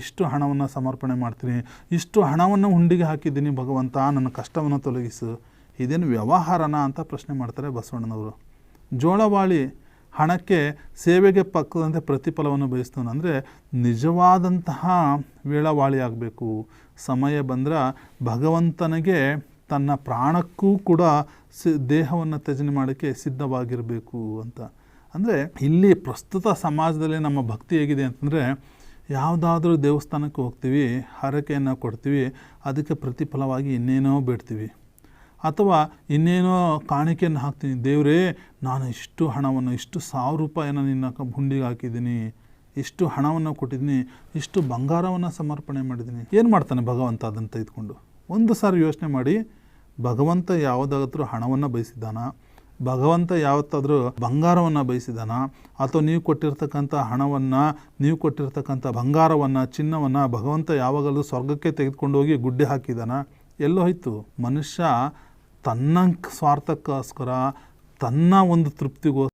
ಇಷ್ಟು ಹಣವನ್ನು ಸಮರ್ಪಣೆ ಮಾಡ್ತೀನಿ, ಇಷ್ಟು ಹಣವನ್ನು ಹುಂಡಿಗೆ ಹಾಕಿದ್ದೀನಿ ಭಗವಂತ, ನನ್ನ ಕಷ್ಟವನ್ನು ತೊಲಗಿಸು. ಇದೇನು ವ್ಯವಹಾರನ ಅಂತ ಪ್ರಶ್ನೆ ಮಾಡ್ತಾರೆ ಬಸವಣ್ಣನವರು. ಜೋಳವಾಳಿ ಹಣಕ್ಕೆ ಸೇವೆಗೆ ಪಕ್ಕದಂತೆ ಪ್ರತಿಫಲವನ್ನು ಬಯಸ್ತಾನೆ. ಅಂದರೆ ನಿಜವಾದಂತಹ ವೇಳವಾಳಿ ಆಗಬೇಕು. ಸಮಯ ಬಂದರೆ ಭಗವಂತನಿಗೆ ತನ್ನ ಪ್ರಾಣಕ್ಕೂ ಕೂಡ ದೇಹವನ್ನು ತ್ಯಜನೆ ಮಾಡೋಕ್ಕೆ ಸಿದ್ಧವಾಗಿರಬೇಕು ಅಂತ. ಅಂದರೆ ಇಲ್ಲಿ ಪ್ರಸ್ತುತ ಸಮಾಜದಲ್ಲಿ ನಮ್ಮ ಭಕ್ತಿ ಹೇಗಿದೆ ಅಂತಂದರೆ, ಯಾವುದಾದ್ರೂ ದೇವಸ್ಥಾನಕ್ಕೆ ಹೋಗ್ತೀವಿ, ಹರಕೆಯನ್ನು ಕೊಡ್ತೀವಿ, ಅದಕ್ಕೆ ಪ್ರತಿಫಲವಾಗಿ ಇನ್ನೇನೋ ಬಿಡ್ತೀವಿ, ಅಥವಾ ಇನ್ನೇನೋ ಕಾಣಿಕೆಯನ್ನು ಹಾಕ್ತೀನಿ. ದೇವರೇ, ನಾನು ಇಷ್ಟು ಹಣವನ್ನು, ಇಷ್ಟು 1000 ರೂಪಾಯಿನ ನಿನ್ನ ಹುಂಡಿಗೆ ಹಾಕಿದ್ದೀನಿ, ಇಷ್ಟು ಹಣವನ್ನು ಕೊಟ್ಟಿದ್ದೀನಿ, ಇಷ್ಟು ಬಂಗಾರವನ್ನು ಸಮರ್ಪಣೆ ಮಾಡಿದ್ದೀನಿ. ಏನು ಮಾಡ್ತಾನೆ ಭಗವಂತ ಅದನ್ನು ತೆಗೆದುಕೊಂಡು? ಒಂದು ಸಾರಿ ಯೋಚನೆ ಮಾಡಿ. ಭಗವಂತ ಯಾವುದಾದ್ರೂ ಹಣವನ್ನು ಬಯಸಿದ್ದಾನ? ಭಗವಂತ ಯಾವತ್ತಾದರೂ ಬಂಗಾರವನ್ನು ಬಯಸಿದಾನ? ಅಥವಾ ನೀವು ಕೊಟ್ಟಿರ್ತಕ್ಕಂಥ ಹಣವನ್ನು, ನೀವು ಕೊಟ್ಟಿರ್ತಕ್ಕಂಥ ಬಂಗಾರವನ್ನು, ಚಿನ್ನವನ್ನು ಭಗವಂತ ಯಾವಾಗಲೂ ಸ್ವರ್ಗಕ್ಕೆ ತೆಗೆದುಕೊಂಡು ಹೋಗಿ ಗುಡ್ಡೆ ಹಾಕಿದಾನ? ಎಲ್ಲೋ ಹೋಯ್ತು. ಮನುಷ್ಯ ತನ್ನ ಸ್ವಾರ್ಥಕ್ಕೋಸ್ಕರ, ತನ್ನ ಒಂದು ತೃಪ್ತಿಗೋಸ್ಕರ